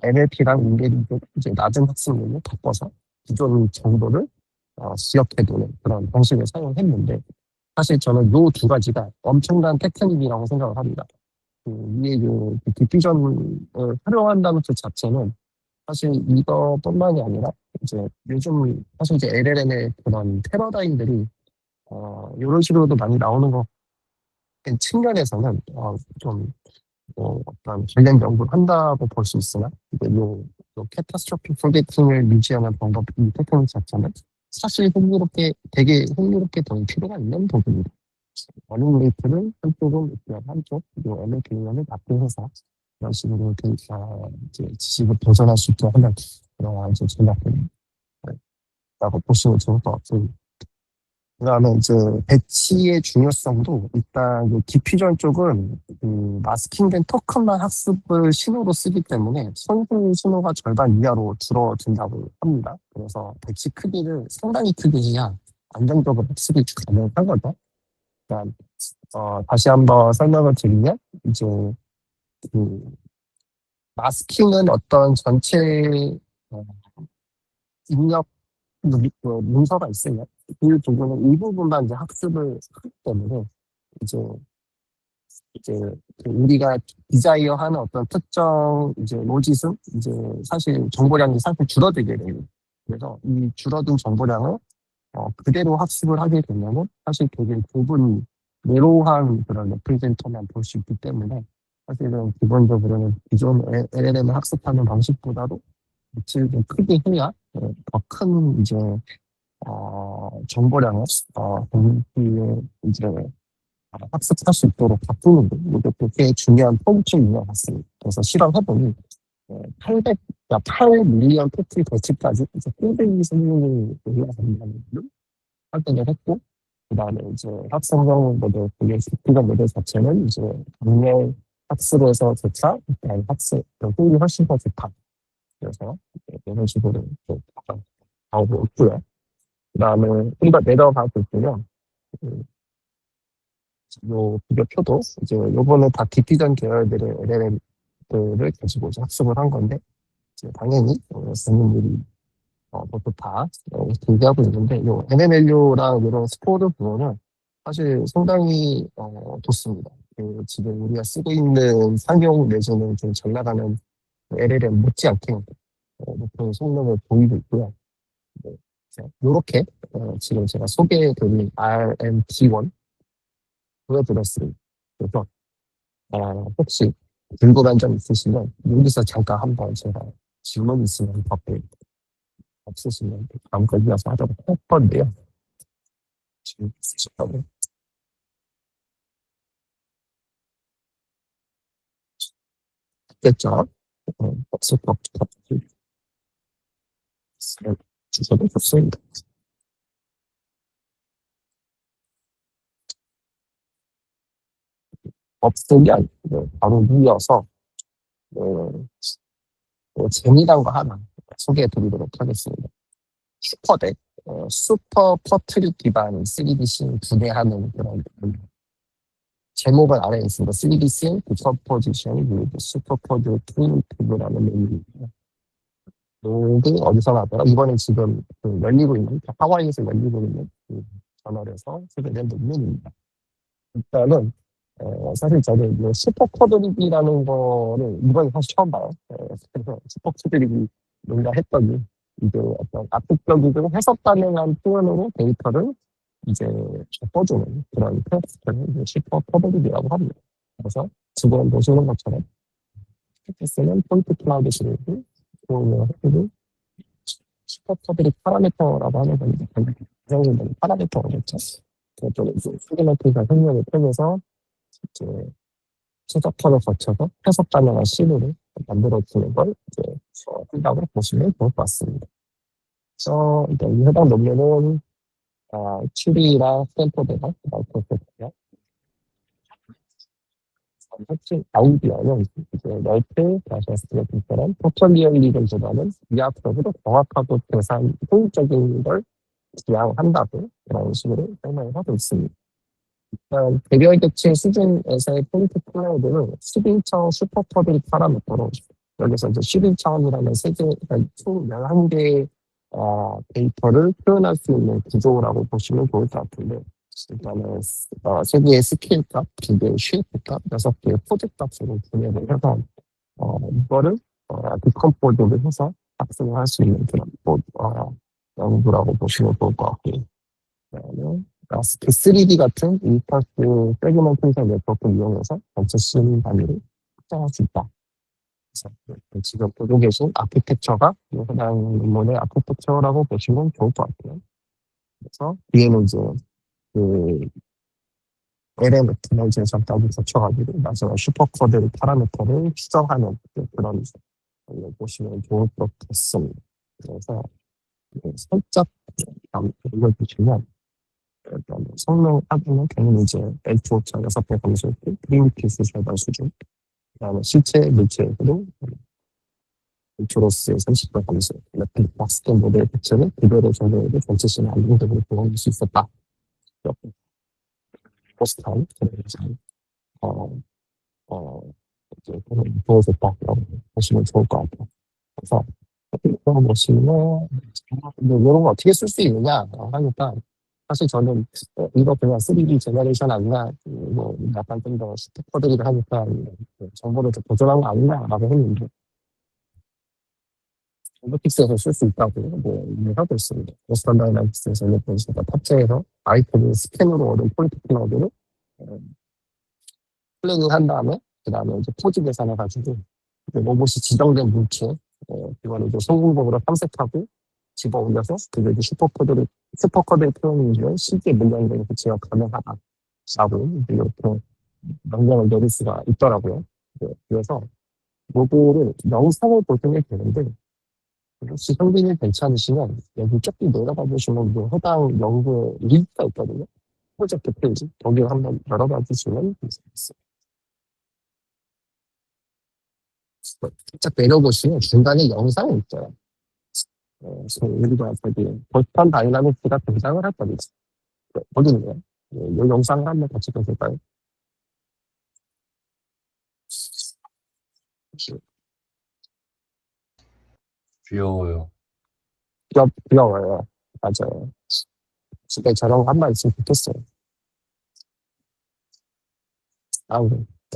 NLP랑 인게리도 이제 낮은 학습률을 바꿔서 기존 정보를 기억해두는 그런 방식을 사용했는데 사실 저는 이 두 가지가 엄청난 테크닉이라고 생각을 합니다. 위에 디퓨전을 활용한다는 것 자체는 사실 이거뿐만이 아니라 이제 요즘 사실 이제 LLM의 그런 패러다임들이 이런 식으로도 많이 나오는 것 같은 측면에서는 좀 어떤 관련 연구를 한다고 볼 수 있으나 이제 요 캐타스트로픽 포게팅을 유지하는 방법 이 테크닉 자체는 사실 되게 흥미롭게 더 필요가 있는 부분입니다. 러닝 레이트를 한쪽은 한쪽 그리고 NLP를 납득해서 이런 식으로 이제 지식을 보존할 수 있게 하는 그런 이제 전략이라고 보시면 좋을 것 같습니다. 그다음에 이제 배치의 중요성도 일단 디퓨전 쪽은 마스킹된 토큰만 학습을 신호로 쓰기 때문에 선분 신호가 절반 이하로 줄어든다고 합니다. 그래서 배치 크기를 상당히 크게 해야 안정적으로 학습이 가능하거든요. 그러니까 다시 한번 설명을 드리면 이제 마스킹은 어떤 전체 어, 입력 문서가 있으면 그 부분은 일부분만 이제 학습을 하기 때문에 이제 우리가 디자이어하는 어떤 특정 이제 로짓은 이제 사실 정보량이 사실 줄어들게 돼요. 그래서 이 줄어든 정보량을 그대로 학습을 하게 되면은 사실 되게 좁은 내로우한 그런 레프레젠터만 볼 수 있기 때문에 사실은 기본적으로는 기존 LLM을 학습하는 방식보다도 빛을 좀 크게 해야 더 큰 이제 정보량을 동시에 이제 학습할 수 있도록 바꾸는 게 이것도 꽤 중요한 포인트인 것 같습니다. 그래서 실험해보니 8 밀리언 토틀 배치까지 이제 꽤 성능이 올라간다는 걸 확인을 했고 그 다음에 이제 학습형 모델, 스피드 모델 자체는 이제 강렬 학습에서조차 일단 학습, 효율이 훨씬 더 좋다. 그래서 이런 식으로 또 나오고 있고요. 그 다음에 좀 더 내려가고 있고요. 요 비교표도 이제 요거는 다 디퓨전 계열들의 LLM들을 가지고 이제 학습을 한 건데 이제 당연히 선생님들이 모두 다 준비하고 있는데 요 NMLU랑 이런 스코어드 부분은 사실 상당히 좋습니다. 지금 우리가 쓰고 있는 상용 내지는 좀 잘 나가는 LLM 못지않게 높은 성능을 보이고 있고요. 이렇게 지금 제가 소개해드린 RMT1 보여드렸습니다. 그래서 혹시 궁금한 점 있으시면 여기서 잠깐 한번 제가 질문 있으면 답변 없으시면 다음까지 와서 하도록 할 건데요. 질문 있으시다면 됐죠? 없을 것 같아요. 주셔도 좋습니다. 없으면 바로 이어서 재미난 거 하나 소개해 드리도록 하겠습니다. 슈퍼덱, 슈퍼 퍼트리 기반 3D 씬 구매하는 그런 제목은 아래에 있습니다. 3D 씬 디컴포지션 with 슈퍼포즈 프리미티브라는 메뉴입니다. 이게 어디서 나왔더라? 이번에 지금 열리고 있는, 하와이에서 열리고 있는 저널에서 소개된 논문입니다. 일단은 사실 저는 이 슈퍼쿼드립이라는 거를 이번에 사실 처음 봐요. 그래서 슈퍼쿼드립이 뭔가 했더니 이제 어떤 압축적이고 해석 가능한 표현으로 데이터를 이제 덮어주는 그런 테스트를 슈퍼쿼드립이라고 합니다. 그래서 지금 보시는 것처럼 테스트는 포인트 클라우드 시리즈, 그리고 슈퍼쿼드립 파라미터라고 하는 건데, 굉장히 파라미터겠죠. 그쪽에 이제 스기마틱한 설명을 통해서 이제 최적화를 거쳐서 해석 가능한 씬으로 만들어주는 걸 이제 한다고 보시면 좋을 것 같습니다. 그래서 이 해당 논문은 츄리랑 스탠포드가 나왔었고요. 핵심 아이디어는 이제 널트 라시아스트라처럼 토탈 리얼리즘보다는 미학적으로 정확하고 계산 효율적인 걸 지향한다고 그런 식으로 설명을 하고 있습니다. 개별 객체 수준에서의 포인트 클라우드는 11차원 슈퍼커드리 파라미터로 여기서 이제 11차원이라는 세개, 총 11개의 데이터를 표현할 수 있는 구조라고 보시면 좋을 것 같은데, 일단은 세 개의 스케일 값, 두 개의 쉐이프 값, 6개의 포즈 값으로 분해를 해서 이거를 디컴포즈를 해서 학습을 할 수 있는 그런 연구라고 보시면 좋을 것 같고요. 그다음에 그 3D 같은 인터스 세그먼테이션 네트워크를 이용해서 전체 씬 단위를 확장할 수 있다. 그래서 지금 보고 계신 아키텍처가 해당 논문의 아키텍처라고 보시면 좋을 것 같아요. 그래서 뒤에는 이제 그 LMF나 이제 잠깐 거쳐가지고 나중에 슈퍼쿼드 파라미터를 추정하는 그런 보시면 좋을 것 같습니다. 그래서 살짝 올려주시면 일단 성능 확인은 당연히 이제 L2오차 6배 검수했고 프리미티브 절반 수준, 그다음에 실체 물체에서도 L로스의 30배 검수, 래피드 박스캔 모델 대체는 그대로 정도에도 전체 시는 안정적으로 보호할 수 있었다. 이렇게 포스트한 그래서 이제 보여줬다라고 보시면 좋을 것 같아요. 그래서 이거 보시면 이런 거 어떻게 쓸 수 있느냐 하니까 사실 저는 이거 그냥 3D 제너레이션 아니냐, 뭐 약간 좀 더 스태퍼들이 하니까 정보를 더 보존한 거 아니냐라고 했는데 로보틱스에서 쓸 수 있다고 뭐 얘기하고 있습니다. 보스턴 다이나믹스에서 보시니까 탑재해서 아이템을 스캔으로 얻은 포인트 클라우드를 플래닝 한 다음에 그 다음에 이제 포즈 계산해 가지고 로봇이 지정된 물체 이거를 이제 성공적으로 탐색하고 집어 올려서 그게 이제 슈퍼코드의 표현이면 실제 물량들이 제어 가능하다라고 이렇게 명령을 내릴 수가 있더라고요. 그래서 로고를 영상을 보시면 되는데 혹시 성빈이 괜찮으시면 여기 조금 내려가 보시면 해당 연구의 링크가 있거든요. 프로젝트 페이지 거기 한번 열어봐 주시면 좋겠습니다. 살짝 내려보시면 중간에 영상이 있어요. 그래서 우리가 저기 보스턴 다이나믹스가 등장을 할 겁니다. 어디 있네요. 이 영상을 한번 같이 보실까요? 귀여워요. 귀여워요. 맞아요. 집에 저런 거 한 번 있으면 좋겠어요.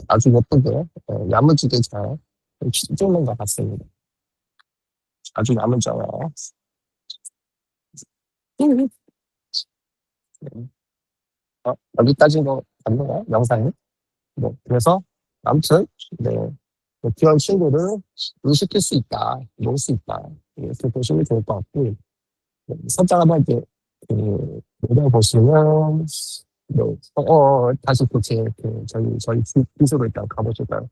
아주 예쁘게 야무지게 잘 찍는 것 같습니다. 아주 야무져요. 여기까지 뭐 맞나요? 영상이? 네, 그래서 아무튼 네, 귀여운 친구를 의식할 수 있다, 놓을 수 있다 이렇게 보시면 좋을 것 같고 살짝 한번 이제 보시면 네, 다시 저희 비서로 일단 가보실까요?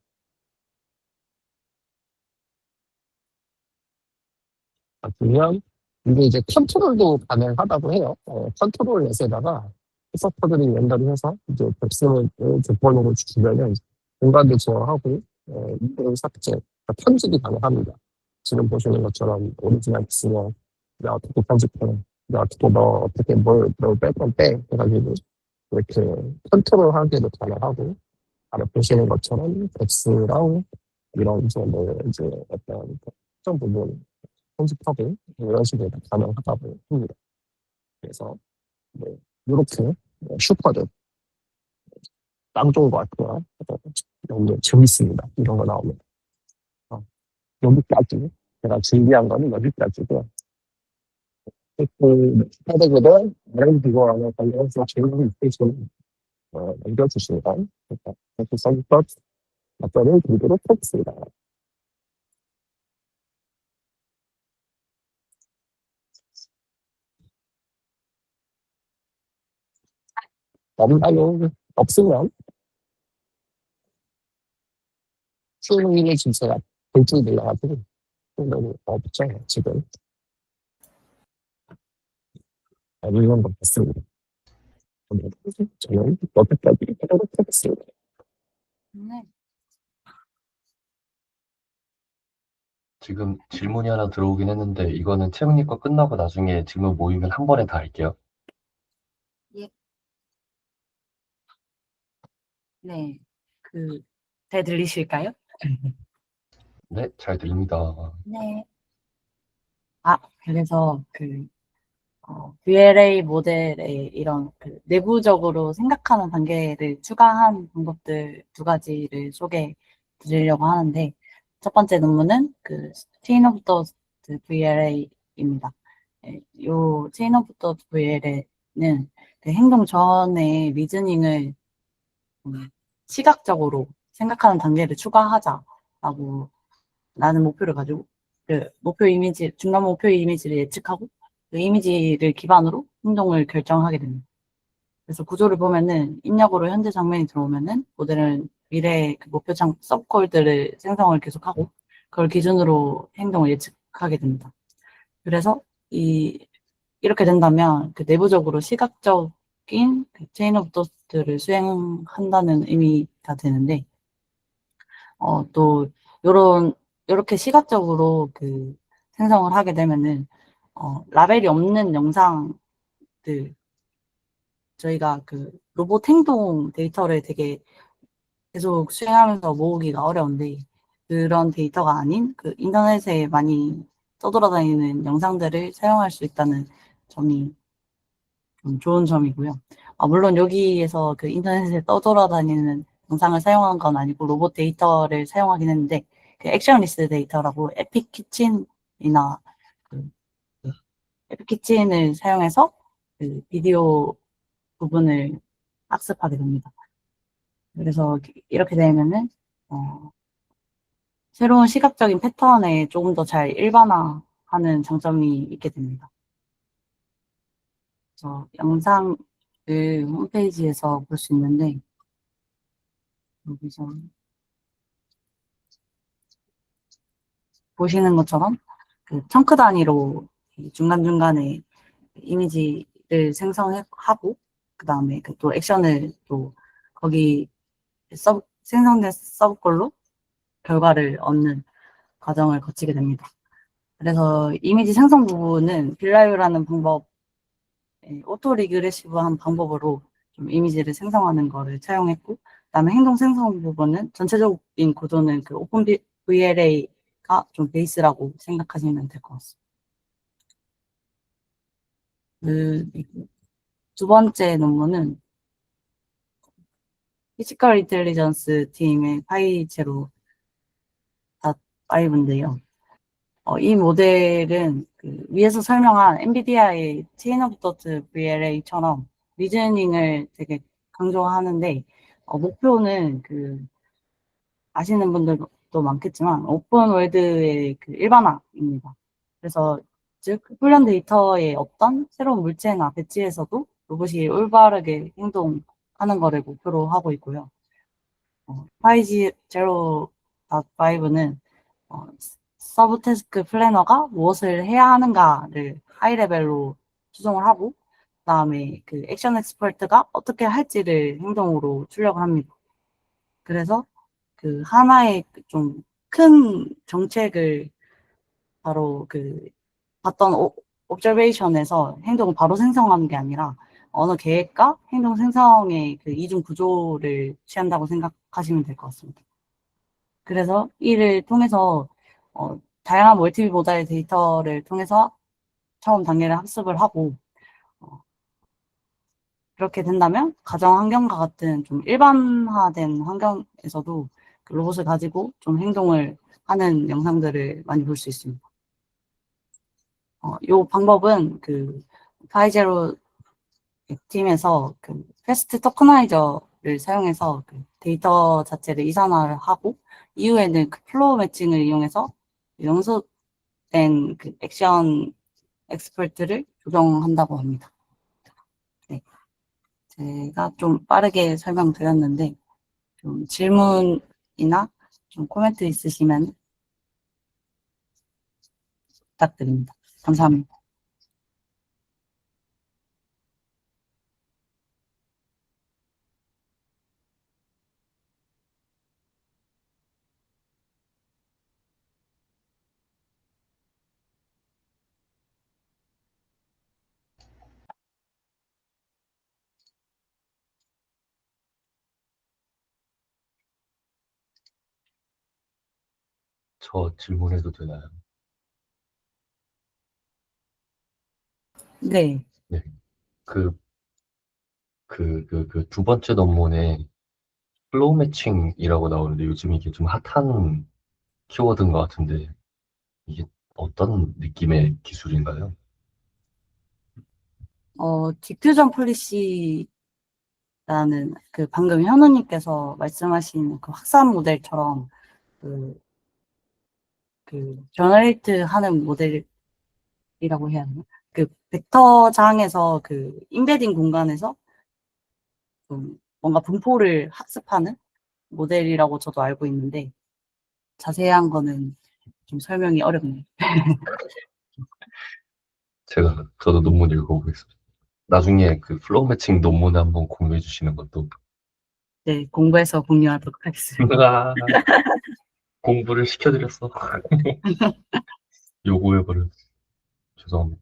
그러면 이게 이제 컨트롤도 가능하다고 해요. 컨트롤 넷에다가 서퍼들이 연결해서 이제 백신을 조건으로 주면은 공간도 제어하고 이름 삭제, 그러니까 편집이 가능합니다. 지금 보시는 것처럼 오리지널 백신을 내가 어떻게 편집해, 내가 어떻게 어떻게 뺄 건 빼, 해가지고 이렇게 컨트롤하기도 가능하고 바로 보시는 것처럼 백스랑 이런 이제 이제 어떤 특정 부분 편집하고 이런 식으로 다 가능하다고 합니다. 그래서 네, 이렇게 슈퍼들 딱 좋은 것 같고요. 너무 재밌습니다. 이런 거 나오면. 여기까지. 제가 준비한 거는 여기까지고요. 그, 패드보다 다른 기관에 관련해서 질문이 있으시면, 남겨주시면, 그래서 선뜻 답변을 드리도록 하겠습니다. 없나요? 없으면, 수능이 진짜 볼줄 몰라가지고, 너무 없죠, 지금. 이런 것 같습니다. 저는 여기까지 하도록 하겠습니다. 네. 지금 질문이 하나 들어오긴 했는데 이거는 채용님 거 끝나고 나중에 질문 모이면 한 번에 다 할게요. 네. 잘 들리실까요? 네, 잘 들립니다. 네. 그래서 VLA 모델의 이런 내부적으로 생각하는 단계를 추가한 방법들 두 가지를 소개해 드리려고 하는데, 첫 번째 논문은 Chain of Thought VLA입니다. 요 Chain of Thought VLA는 행동 전에 리즈닝을 시각적으로 생각하는 단계를 추가하자라고 라는 목표를 가지고 목표 이미지, 중간 목표 이미지를 예측하고 그 이미지를 기반으로 행동을 결정하게 됩니다. 그래서 구조를 보면은 입력으로 현재 장면이 들어오면은 모델은 미래의 목표창 서브콜들을 생성을 계속하고 그걸 기준으로 행동을 예측하게 됩니다. 그래서 이렇게 된다면 내부적으로 시각적인 체인 오브 토스트를 수행한다는 의미가 되는데, 또 요렇게 시각적으로 생성을 하게 되면은 라벨이 없는 영상들, 저희가 로봇 행동 데이터를 되게 계속 수행하면서 모으기가 어려운데, 그런 데이터가 아닌 인터넷에 많이 떠돌아다니는 영상들을 사용할 수 있다는 점이 좀 좋은 점이고요. 물론 여기에서 인터넷에 떠돌아다니는 영상을 사용한 건 아니고 로봇 데이터를 사용하긴 했는데, 액션 리스트 데이터라고 에픽 키친이나 에픽 키친을 사용해서 비디오 부분을 학습하게 됩니다. 그래서 이렇게 되면은 새로운 시각적인 패턴에 조금 더 잘 일반화하는 장점이 있게 됩니다. 그래서 영상을 홈페이지에서 볼 수 있는데, 여기서 보시는 것처럼 청크 단위로 중간중간에 이미지를 생성하고, 그 다음에 또 액션을 또 거기 생성된 서브콜로 결과를 얻는 과정을 거치게 됩니다. 그래서 이미지 생성 부분은 빌라유라는 방법, 오토 리그레시브한 방법으로 좀 이미지를 생성하는 거를 사용했고, 그다음에 행동 생성 부분은 전체적인 구조는 오픈 VLA가 좀 베이스라고 생각하시면 될 것 같습니다. 두 번째 논문은 피지컬 인텔리전스 팀의 파이제로 5인데요. 이 모델은 위에서 설명한 엔비디아의 체인 오브 토트 VLA처럼 리즈닝을 되게 강조하는데, 목표는 아시는 분들도 많겠지만 오픈 월드의 일반화입니다. 그래서 즉 훈련 데이터에 없던 새로운 물체나 배치에서도 로봇이 올바르게 행동하는 것을 목표로 하고 있고요. 파이지 제로 5는 서브 태스크 플래너가 무엇을 해야 하는가를 하이 레벨로 추정을 하고, 그다음에 그 액션 엑스퍼트가 어떻게 할지를 행동으로 출력을 합니다. 그래서 그 하나의 좀 큰 정책을 바로 그 봤던 옵저베이션에서 행동을 바로 생성하는 게 아니라 언어 계획과 행동 생성의 그 이중 구조를 취한다고 생각하시면 될 것 같습니다. 그래서 이를 통해서 다양한 멀티모달의 데이터를 통해서 처음 단계를 학습을 하고 그렇게 된다면 가정 환경과 같은 좀 일반화된 환경에서도 그 로봇을 가지고 좀 행동을 하는 영상들을 많이 볼 수 있습니다. 이 방법은 그 파이제로 팀에서 그 패스트 토커나이저를 사용해서 그 데이터 자체를 이산화를 하고 이후에는 그 플로우 매칭을 이용해서 연속된 그 액션 엑스퍼트를 조정한다고 합니다. 네. 제가 좀 빠르게 설명드렸는데 좀 질문이나 좀 코멘트 있으시면 부탁드립니다. 감사합니다. 저 질문해도 되나요? 네. 네. 그, 두 번째 논문에 플로우 매칭이라고 나오는데 요즘 이게 좀 핫한 키워드인 것 같은데 이게 어떤 느낌의 기술인가요? 디퓨전 폴리시라는 그 방금 현우님께서 말씀하신 그 확산 모델처럼 그, 그 저너레이트 하는 모델이라고 해야 하나? 그 벡터장에서 그 인베딩 공간에서 좀 뭔가 분포를 학습하는 모델이라고 저도 알고 있는데 자세한 거는 좀 설명이 어렵네요. 저도 논문 읽어보겠습니다. 나중에 그 플로우 매칭 논문 한번 공유해 주시는 것도 네, 공부해서 공유하도록 하겠습니다. 아, 공부를 시켜드렸어. 요구해버려. 죄송합니다.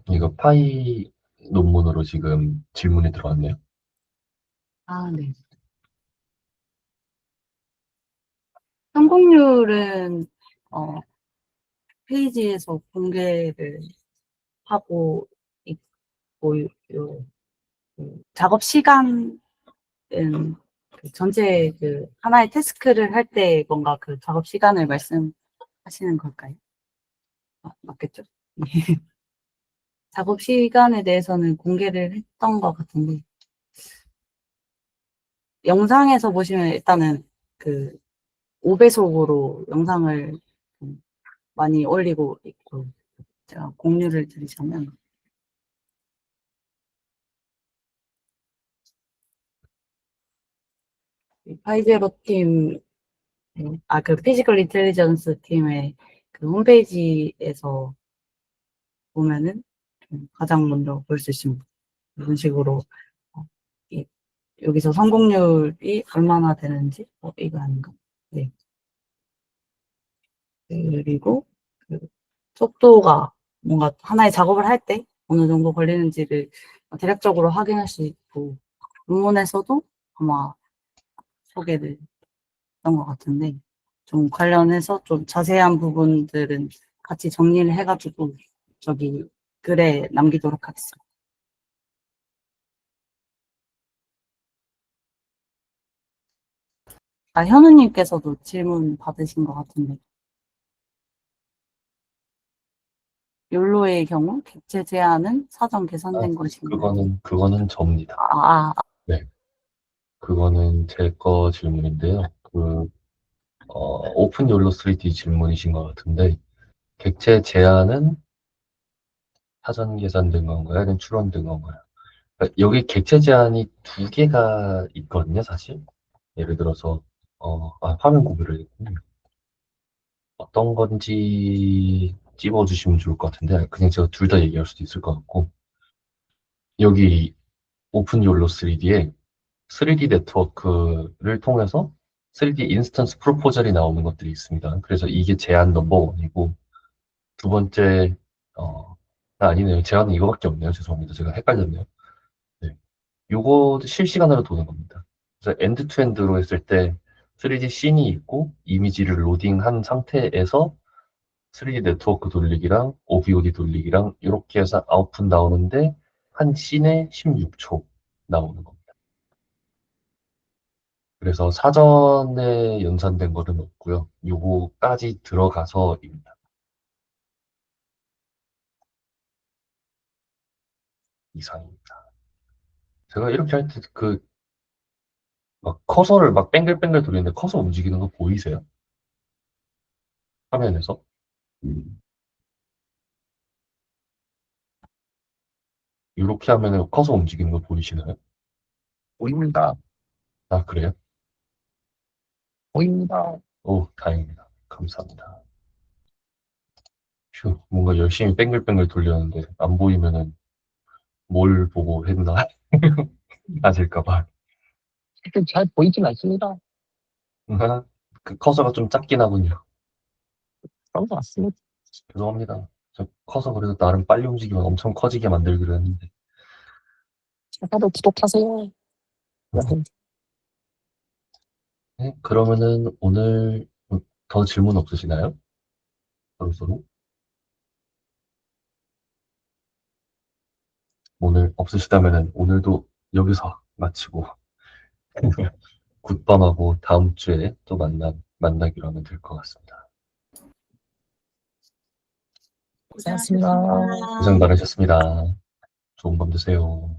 이거 파이 논문으로 지금 질문이 들어왔네요. 아, 네. 성공률은 페이지에서 공개를 하고 있고 작업 시간은 그 전체 그 하나의 태스크를 할 때 뭔가 그 작업 시간을 말씀하시는 걸까요? 맞겠죠? 네. 작업 시간에 대해서는 공개를 했던 것 같은데 영상에서 보시면 일단은 그 5배속으로 영상을 좀 많이 올리고 있고 제가 공유를 드리자면 파이제로 팀, 그 피지컬 인텔리전스 팀의 그 홈페이지에서 보면은 가장 먼저 볼 수 있습니다. 이런 식으로 어, 이- 여기서 성공률이 얼마나 되는지 이거 아닌가? 네. 그리고 그 속도가 뭔가 하나의 작업을 할 때 어느 정도 걸리는지를 대략적으로 확인할 수 있고 논문에서도 아마 소개를 했던 것 같은데 좀 관련해서 좀 자세한 부분들은 같이 정리를 해가지고 저기 글에 남기도록 하겠습니다. 현우님께서도 질문 받으신 것 같은데 욜로의 경우 객체 제한은 사전 아, 계산된 것인가요? 그거는 접니다. 아, 아, 네. 그거는 제 거 질문인데요. 오픈 욜로 3D 질문이신 것 같은데, 객체 제한은 사전 계산된 건가요? 아니면 추론된 건가요? 그러니까 여기 객체 제한이 두 개가 있거든요, 사실. 예를 들어서, 화면 공유를 했군요. 어떤 건지 찝어주시면 좋을 것 같은데, 그냥 제가 둘 다 얘기할 수도 있을 것 같고, 여기 오픈 욜로 3D에 3D 네트워크를 통해서 3D 인스턴스 프로포절이 나오는 것들이 있습니다. 그래서 이게 제안 넘버 1이고, 두 번째, 아니네요. 제안은 이거밖에 없네요. 죄송합니다. 제가 헷갈렸네요. 네. 요거 실시간으로 도는 겁니다. 그래서 엔드 투 엔드로 했을 때 3D 씬이 있고 이미지를 로딩한 상태에서 3D 네트워크 돌리기랑 OBOD 돌리기랑 이렇게 해서 아웃풋 나오는데 한 씬에 16초 나오는 겁니다. 그래서 사전에 연산된 거는 없고요. 요거까지 들어가서입니다. 이상입니다. 제가 이렇게 할 때 막 커서를 막 뱅글뱅글 돌리는데 커서 움직이는 거 보이세요? 화면에서? 이렇게 하면은 커서 움직이는 거 보이시나요? 보입니다. 아, 그래요? 보입니다. 오, 다행입니다. 감사합니다. 휴, 뭔가 열심히 뱅글뱅글 돌렸는데 안 보이면은 뭘 보고 했나? 아실까봐. 사실 잘 보이진 않습니다. 그 커서가 좀 작긴 하군요. 그런 것 같습니다. 죄송합니다. 저 커서 그래도 나름 빨리 움직이면 엄청 커지게 만들기로 했는데. 다들 구독하세요. 네, 그러면은 오늘 더 질문 없으시나요? 서로? 오늘 없으시다면은 오늘도 여기서 마치고 굿밤하고 다음 주에 또 만나기로 하면 될 것 같습니다. 고생하셨습니다. 고생 많으셨습니다. 좋은 밤 되세요.